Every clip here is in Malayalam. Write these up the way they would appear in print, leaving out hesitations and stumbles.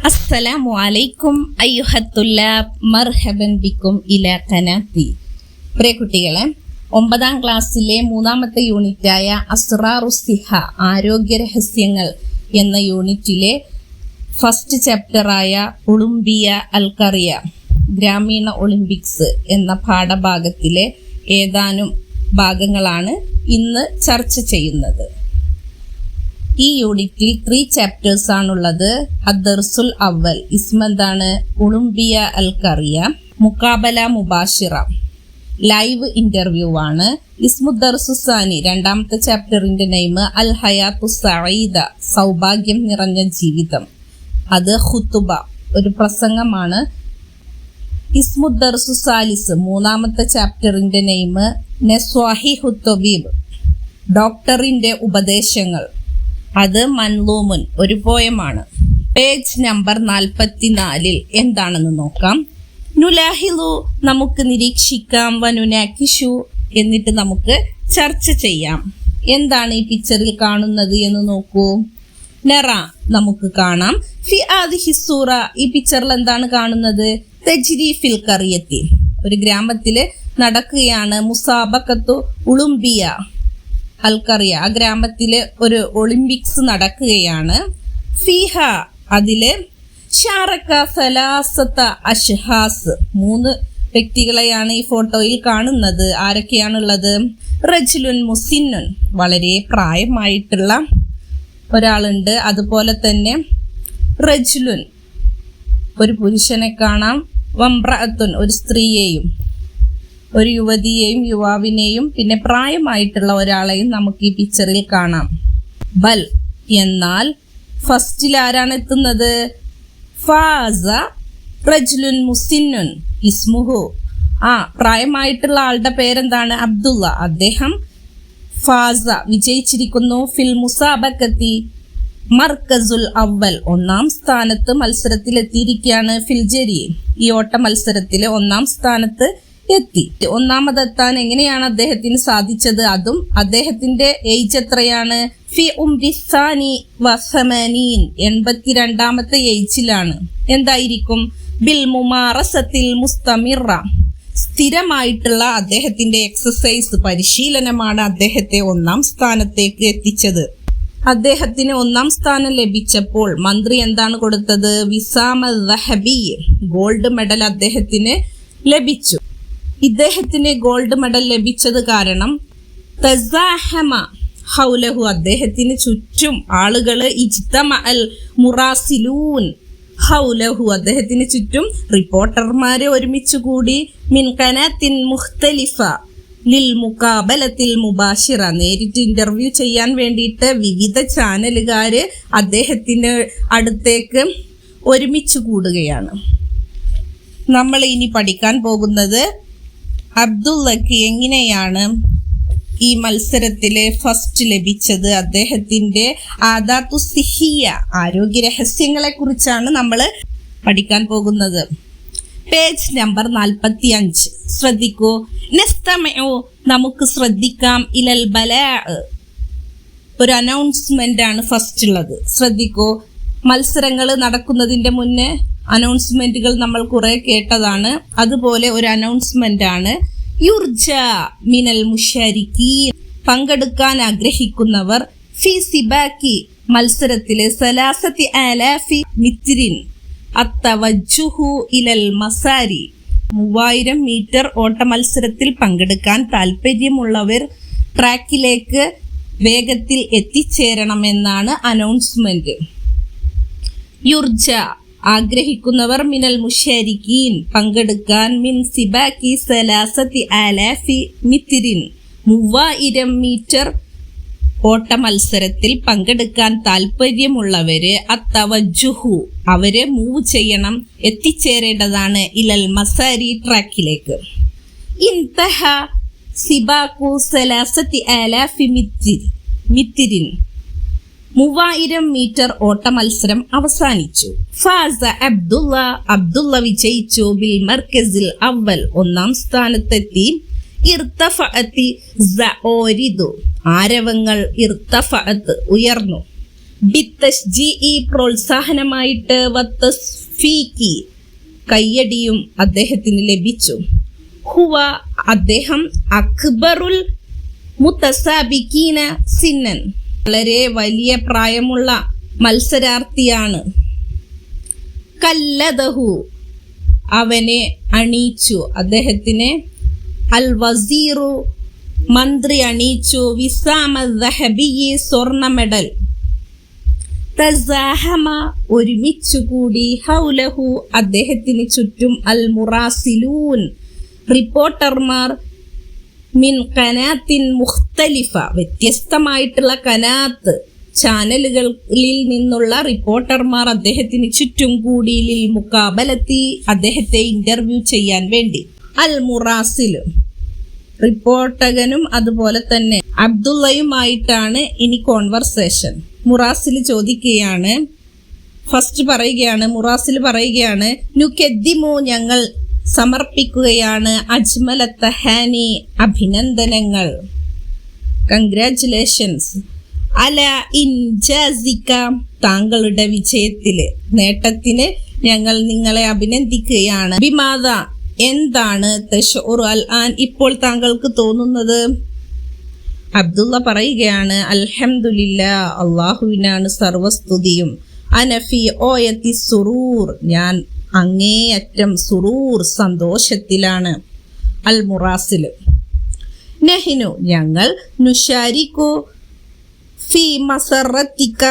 അസ്സലാമു അലൈക്കും അയ്യുഹത്തുല്ലാബ് മർഹബൻ ബിക്കും ഇലാ ഖനാത്തി. പ്രിയ കുട്ടികളെ, 9ാം ക്ലാസ്സിലെ 3ാമത്തെ യൂണിറ്റായ അസ്റാറുസ്സിഹ ആരോഗ്യ രഹസ്യങ്ങൾ എന്ന യൂണിറ്റിലെ ഫസ്റ്റ് ചാപ്റ്ററായ ഒളിമ്പിയ അൽക്കറിയ ഗ്രാമീണ ഒളിമ്പിക്സ് എന്ന പാഠഭാഗത്തിലെ ഏതാനും ഭാഗങ്ങളാണ് ഇന്ന് ചർച്ച ചെയ്യുന്നത്. ഈ യൂണിറ്റിൽ 3 ചാപ്റ്റേഴ്സ് ആണുള്ളത്. അദ്ദർസുൽ അവൽ ഇസ്മെന്താണ് ഒളിമ്പിയ അൽക്കറിയ, മുക്കാബല മുബാഷിറ ലൈവ് ഇന്റർവ്യൂ ആണ്. ഇസ്മുദ്ദർസുസാനി 2ാമത്തെ ചാപ്റ്ററിന്റെ നെയിം അൽ ഹയാത്തു സഈദ സൗഭാഗ്യം നിറഞ്ഞ ജീവിതം, അത് ഖുതുബ ഒരു പ്രസംഗമാണ്. ഇസ്മുദ്ദർസുസാലിസ് 3ാമത്തെ ചാപ്റ്ററിന്റെ നെയിം നസ്വാഹിഹു തബീബ് ഡോക്ടറിന്റെ ഉപദേശങ്ങൾ, അത് മൻലൂമുൻ ഒരു പോയമാണ്. പേജ് നമ്പർ 44 എന്താണെന്ന് നോക്കാം. നുലാഹിലു നമുക്ക് നിരീക്ഷിക്കാം, വനുനാക്കിഷു എന്നിട്ട് നമുക്ക് ചർച്ച ചെയ്യാം. എന്താണ് ഈ പിക്ചറിൽ കാണുന്നത് എന്ന് നോക്കൂ. നറ നമുക്ക് കാണാം. ഫി ആദിഹി സൂറ ഈ പിക്ചറിൽ എന്താണ് കാണുന്നത്? തജ്രി ഫിൽ ഖറിയത്തി ഒരു ഗ്രാമത്തില് നടക്കുകയാണ്. മുസാബഖത്തു ഒളിമ്പിയ അൽക്കറിയ ആ ഗ്രാമത്തില് ഒരു ഒളിമ്പിക്സ് നടക്കുകയാണ്. ഫിഹ അതില് ഷാറക്ക സലാസത്ത അഷ്ഹാസ് 3 വ്യക്തികളെയാണ് ഈ ഫോട്ടോയിൽ കാണുന്നത്. ആരൊക്കെയാണുള്ളത്? റജുലുൻ മുസിന്നുൻ വളരെ പ്രായമായിട്ടുള്ള ഒരാളുണ്ട്. അതുപോലെ തന്നെ റജുലുൻ ഒരു പുരുഷനെ കാണാം. വംറഅത്തുൻ ഒരു സ്ത്രീയെയും ഒരു യുവതിയെയും യുവാവിനെയും പിന്നെ പ്രായമായിട്ടുള്ള ഒരാളെയും നമുക്ക് ഈ പിക്ചറിൽ കാണാം. ബൽ എന്നാൽ ഫസ്റ്റിൽ ആരാണ് എത്തുന്നത്? ഫാസ റജുലുൻ മുസിന്നുൻ ഇസ്മുഹു പ്രായമായിട്ടുള്ള ആളുടെ പേരെന്താണ്? അബ്ദുള്ള. അദ്ദേഹം ഫാസ വിജയിച്ചിരിക്കുന്നു. ഫിൽ മുസാബഖത്തി മർക്കസുൽ അവൽ 1ാം സ്ഥാനത്ത് മത്സരത്തിൽ എത്തിയിരിക്കുകയാണ്. ഫിൽ ജരി ഈ ഓട്ട മത്സരത്തിൽ 1ാം സ്ഥാനത്ത് എത്തി. 1ാമതെത്താൻ എങ്ങനെയാണ് അദ്ദേഹത്തിന് സാധിച്ചത്? അതും അദ്ദേഹത്തിന്റെ ഏജ് എത്രയാണ്? ഫി ഉംരിസാനി വസമനീൻ 82ാമത്തെ ഏജിലാണ്. എന്തായിരിക്കും? ബിൽ മുമാറസത്തിൽ മുസ്തമിറ സ്ഥിരമായിട്ടുള്ള അദ്ദേഹത്തിന്റെ എക്സസൈസ് പരിശീലനമാണ് അദ്ദേഹത്തെ 1ാം സ്ഥാനത്തേക്ക് എത്തിച്ചത്. അദ്ദേഹത്തിന് 1ാം സ്ഥാനം ലഭിച്ചപ്പോൾ മന്ത്രി എന്താണ് കൊടുത്തത്? വിസാമ ദഹബി ഗോൾഡ് മെഡൽ അദ്ദേഹത്തിന് ലഭിച്ചു. ഇദ്ദേഹത്തിന് ഗോൾഡ് മെഡൽ ലഭിച്ചത് കാരണം തസാഹമ ഹൗലഹു അദ്ദേഹത്തിന് ചുറ്റും ആളുകള് ഇജ്തമഅൽ മുറാസിലൂൻ ഹൗലഹു അദ്ദേഹത്തിന് ചുറ്റും റിപ്പോർട്ടർമാരെ ഒരുമിച്ച് കൂടി മിൻ ഖനാത്തിൻ മുഖ്തലിഫ ലിൽ മുഖാബലത്തിൽ മുബാഷിറ നേരിട്ട് ഇന്റർവ്യൂ ചെയ്യാൻ വേണ്ടിയിട്ട് വിവിധ ചാനലുകാര് അദ്ദേഹത്തിന്റെ അടുത്തേക്ക് ഒരുമിച്ച് കൂടുകയാണ്. നമ്മൾ ഇനി പഠിക്കാൻ പോകുന്നത് അബ്ദുള്ളക്ക് എങ്ങനെയാണ് ഈ മത്സരത്തിലെ ഫസ്റ്റ് ലഭിച്ചത്, അദ്ദേഹത്തിന്റെ ആദാത്തു സിഹിയ ആരോഗ്യ രഹസ്യങ്ങളെ കുറിച്ചാണ് നമ്മൾ പഠിക്കാൻ പോകുന്നത്. പേജ് നമ്പർ 45 ശ്രദ്ധിക്കൂ. നസ്തമഉ നമുക്ക് ശ്രദ്ധിക്കാം. ഇലൽ ബലാ ഒരു അനൗൺസ്മെന്റ് ആണ് ഫസ്റ്റ് ഉള്ളത്. ശ്രദ്ധിക്കൂ. മത്സരങ്ങൾ നടക്കുന്നതിന്റെ മുന്നേ അനൗൺസ്മെന്റുകൾ നമ്മൾ കുറെ കേട്ടതാണ്. അതുപോലെ ഒരു അനൗൺസ്മെന്റ് ആണ്. യുർജ മിനൽ മുശാരിക്കീൻ പങ്കെടുക്കാൻ ആഗ്രഹിക്കുന്നവർ ഫി സിബാക്കി മത്സരത്തിലെ സലാസത്തി ആലാഫി മിത്രിൻ അത്തവജ്ജുഹു ഇലൽ മസാരി 3000 മീറ്റർ ഓട്ട മത്സരത്തിൽ പങ്കെടുക്കാൻ താല്പര്യമുള്ളവർ ട്രാക്കിലേക്ക് വേഗത്തിൽ എത്തിച്ചേരണമെന്നാണ് അനൗൺസ്മെന്റ്. യുർജ ആഗ്രഹിക്കുന്നവർ മിനൽ മുശാരിക്കീൻ പങ്കെടുക്കാൻ മിൻ സിബാക്കി സലാസത്തി ആലാഫി മിത്രിൻ 3000 മീറ്റർ ഓട്ട മത്സരത്തിൽ പങ്കെടുക്കാൻ താല്പര്യമുള്ളവര് അത്തവജ്ജുഹു അവര് മൂവ് ചെയ്യണം, എത്തിച്ചേരേണ്ടതാണ് ഇലൽ മസാരി ട്രാക്കിലേക്ക്. ഇൻതഹ സിബാഖു സലാസത്തി ആലാഫി മിത്രിൻ 3000 മീറ്റർ ഓട്ട മത്സരം അവസാനിച്ചു. ഫാസ അബ്ദുള്ള വിജയിച്ചു. ബിൽ മർക്കസിൽ അവൽ 1ാം സ്ഥാനത്തെത്തി. ഇർതഫഅത്തി സഓരിദു ആരവങ്ങൾ ഇർതഫഅത്ത് ഉയർന്നു. ബിത്തശ്ജീഇ പ്രോത്സാഹനമായിട്ട് വത്തസ്ഫീക്കി കയ്യടിയും അദ്ദേഹത്തിന് ലഭിച്ചു. ഹുവ അദ്ദേഹം അക്ബറുൽ മുതസാബിക്കീന സിന്നൻ വളരെ വലിയ പ്രായമുള്ള മത്സരാർത്ഥിയാണ്. കല്ലദഹു അവനെ അണിയിച്ചു, അദ്ദേഹത്തിന് അൽ വസീറു മന്ത്രി അണിയിച്ചു, വിസാമ ദഹബി സ്വർണ്ണ മെഡൽ. തസാഹമ ഒരുമിച്ചുകൂടി, ഹൗലഹു അദ്ദേഹത്തിന് ചുറ്റും അൽ മുറാസിലൂൻ റിപ്പോർട്ടർമാർ, മിൻ കനാത്തിൻ മുഖ്തലിഫ വ്യത്യസ്തമായിട്ടുള്ള കനാത്ത് ചാനലുകളിൽ നിന്നുള്ള റിപ്പോർട്ടർമാർ അദ്ദേഹത്തിന് ചുറ്റും കൂടി, ലിൽ മുഖാബലത്തി അദ്ദേഹത്തെ ഇന്റർവ്യൂ ചെയ്യാൻ വേണ്ടി. അൽ മുറാസിൽ റിപ്പോർട്ടകനും അതുപോലെ തന്നെ അബ്ദുള്ളയുമായിട്ടാണ് ഇനി കോൺവെർസേഷൻ. മുറാസിൽ ചോദിക്കുകയാണ്, മുറാസിൽ പറയുകയാണ്, നുകദ്ദിമു ഞങ്ങൾ സമർപ്പിക്കുകയാണ്, അജ്മല തഹാനി അഭിനന്ദനങ്ങൾ, കൺഗ്രാറ്റുലേഷൻസ്, അല ഇൻജാസിക താങ്കളുടെ വിജയത്തില് നേട്ടത്തിന് ഞങ്ങൾ നിങ്ങളെ അഭിനന്ദിക്കുകയാണ്. ബിമാദ എന്താണ്, തശ്ഉറു അൽ ആൻ ഇപ്പോൾ താങ്കൾക്ക് തോന്നുന്നത്? അബ്ദുള്ള പറയുകയാണ്, അൽഹംദുലില്ലാ അള്ളാഹുവിനാണ് സർവസ്തുതിയും, അനഫി ഓയത്തി സുറൂർ ഞാൻ അങ്ങേയറ്റം സുറൂർ സന്തോഷത്തിലാണ്. അൽ മുറാസിൽ നഹിനു ഞങ്ങൾ, നുഷാരിക്കു ഫി മസറത്തിക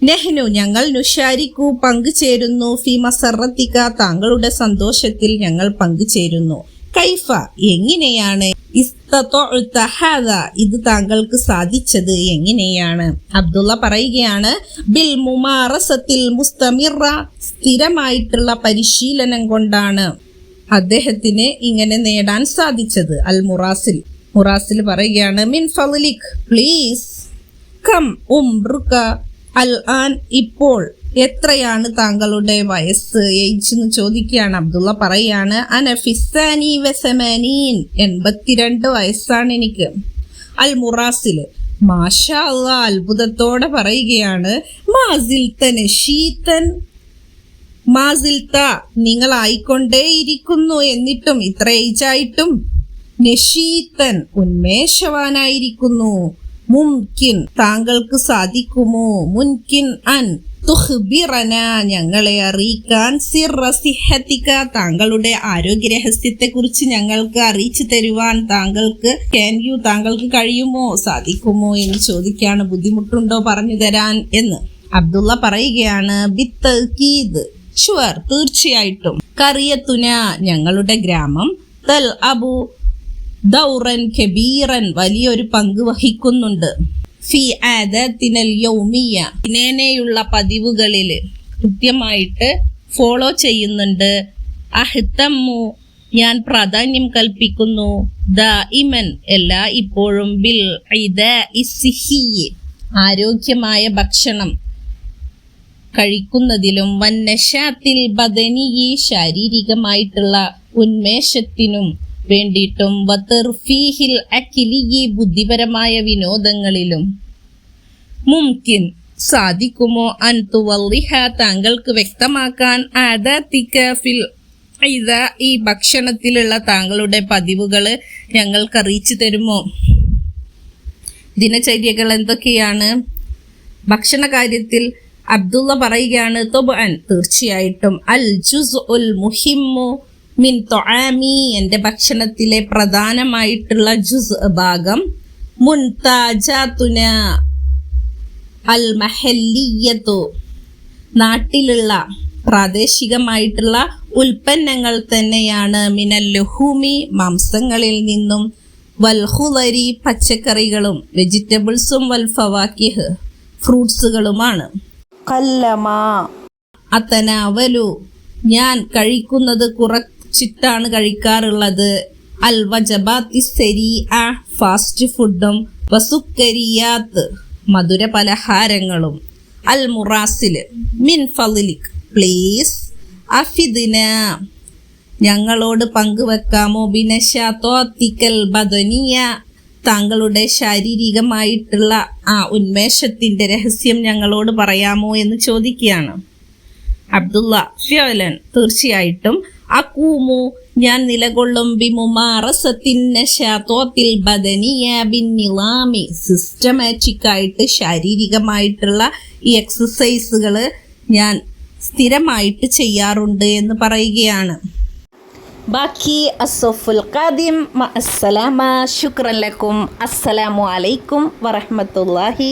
നെഹ്നു ഞങ്ങൾ, നുഷാരിക്കു പങ്കുചേരുന്നു, ഫി മസറത്തിക താങ്കളുടെ സന്തോഷത്തിൽ ഞങ്ങൾ പങ്കുചേരുന്നു. കൈഫ എങ്ങനെയാണ്, ഇസ്തതഅത ഹാദ ഇത് താങ്കൾക്ക് സാധിച്ചത് എങ്ങനെയാണ്? അബ്ദുള്ള പറയുകയാണ്, ബിൽ മുമാറസത്തിൽ മുസ്തമിറ സ്ഥിരമായിട്ടുള്ള പരിശീലനം കൊണ്ടാണ് അദ്ദേഹത്തിന് ഇങ്ങനെ നേടാൻ സാധിച്ചത്. അൽ മുറാസിൽ പറയുകയാണ്, മിൻ ഫളിക് പ്ലീസ് കം ഉംറുക അൽ ആൻ ഇപ്പോൾ എത്രയാണ് താങ്കളുടെ വയസ്സ്, ഏജ് എന്ന് ചോദിക്കുകയാണ്. അബ്ദുള്ള പറയാണ്, അനഫിസാനി വസമാനീൻ 82 വയസ്സാണ് എനിക്ക്. അൽ മുറാസിൽ മാഷാ അല്ലാഹ് അത്ഭുതത്തോടെ പറയുകയാണ്, മാസിൽത നശീതൻ മാസിൽത നിങ്ങളായിക്കൊണ്ടേയിരിക്കുന്നു, എന്നിട്ടും ഇത്ര ഏജായിട്ടും നശീതൻ ഉന്മേഷവാനായിരിക്കുന്നു. മുംകിൻ താങ്കൾക്ക് സാധിക്കുമോ, മുൻകിൻ അൻ തുഖ്ബിറന ഞങ്ങളെ അറിയിക്കാൻ, സിർറ സിഹത്തിക താങ്കളുടെ ആരോഗ്യ രഹസ്യത്തെ കുറിച്ച് ഞങ്ങൾക്ക് അറിയിച്ചു തരുവാൻ താങ്കൾക്ക് കഴിയുമോ, സാധിക്കുമോ എന്ന് ചോദിക്കുകയാണ്. ബുദ്ധിമുട്ടുണ്ടോ പറഞ്ഞു തരാൻ എന്ന്. അബ്ദുള്ള പറയുകയാണ്, ബിത്തഅ്കീദ് ഷുവർ തീർച്ചയായിട്ടും, ഖറിയത്തുന ഞങ്ങളുടെ ഗ്രാമം, തൽ അബു ദൗറൻ കബീറൻ വലിയൊരു പങ്ക് വഹിക്കുന്നുണ്ട്, ഫി ആദാത്തിനൽ യൗമിയ ദിനേനയുള്ള പതിവുകളിൽ കൃത്യമായിട്ട് ഫോളോ ചെയ്യുന്നുണ്ട്. അഹ്തമ്മു ഞാൻ പ്രാധാന്യം കൽപ്പിക്കുന്നു, ദാഇമൻ എല്ലാ ഇപ്പോഴും, ബിൽ ഇദാഇ സിഹി ആരോഗ്യമായ ഭക്ഷണം കഴിക്കുന്നതിലും, വന്നശാത്തിൽ ബദനിയി ശാരീരികമായിട്ടുള്ള ഉന്മേഷത്തിനും വേണ്ടിയിട്ടും, വതർഫീഹിൽ അഖിലിയി ബുദ്ധിപരമായ വിനോദങ്ങളിലും. മുംകിൻ സാധിക്കുമോ, അൻ തുവള്ളിഹ താങ്കൾക്ക് വ്യക്തമാക്കാൻ, ആദാതിക ഫിൽ ഇദാ ഈ ഭക്ഷണത്തിലുള്ള താങ്കളുടെ പതിവുകൾ ഞങ്ങൾക്ക് അറിയിച്ചു തരുമോ? ദിനചര്യകൾ എന്തൊക്കെയാണ്? ഭക്ഷണ കാര്യത്തിൽ അബ്ദുള്ള പറയുകയാണ്, തൊബഅൻ തീർച്ചയായിട്ടും, അൽ ജുസ്ഉൽ മുഹിമ്മു മിൻ തൊആമി എൻ്റെ ഭക്ഷണത്തിലെ പ്രധാനമായിട്ടുള്ള ജുസ് ഭാഗം, മുൻതാജാതുന അൽ മഹല്ലിയത്തു നാട്ടിലുള്ള പ്രാദേശികമായിട്ടുള്ള ഉൽപ്പന്നങ്ങൾ തന്നെയാണ്, മിനൽ ലുഹൂമി മാംസങ്ങളിൽ നിന്നും, വൽ ഖുദരി പച്ചക്കറികളും വെജിറ്റബിൾസും, വൽ ഫവാക്കിഹ് ഫ്രൂട്ട്സുകളുമാണ്. കല്ലമാ അത്തനാവലു ഞാൻ കഴിക്കുന്നത് കുറച്ചിട്ടാണ് കഴിക്കാറുള്ളത്, അൽ വജബാത്തി സരീഅ ഫാസ്റ്റ് ഫുഡും, വസുക്കരിയാത്ത് മധുര പലഹാരങ്ങളും. അൽ മുറാസിൽ മിൻ ഫളിക് പ്ലീസ് അഫിദ്ന ഞങ്ങളോട് പങ്കുവെക്കാമോ, ബിനശാത്തോത്തിക്കൽ ബദനിയ താങ്കളുടെ ശാരീരികമായിട്ടുള്ള ആ ഉന്മേഷത്തിൻ്റെ രഹസ്യം ഞങ്ങളോട് പറയാമോ എന്ന് ചോദിക്കുകയാണ്. അബ്ദുള്ള ഫിഅലൻ തീർച്ചയായിട്ടും. അഖൂമു ഞാൻ നിലകൊള്ളും ബിമുമാറസത്തിൻ നശാത്തോത്തിൽ ബദനിയ ബിന്നിലാമി സിസ്റ്റമാറ്റിക് ആയിട്ട് ശാരീരികമായിട്ടുള്ള ഈ എക്സസൈസുകൾ ഞാൻ സ്ഥിരമായിട്ട് ചെയ്യാറുണ്ട് എന്ന് പറയുകയാണ്. ബാക്കി അസ്സഫുൽ ഖാദിം മഅസ്സലാമ. ശുക്രൻ ലക്കും. അസ്സലാമു അലൈക്കും വറഹ്മത്തുള്ളാഹി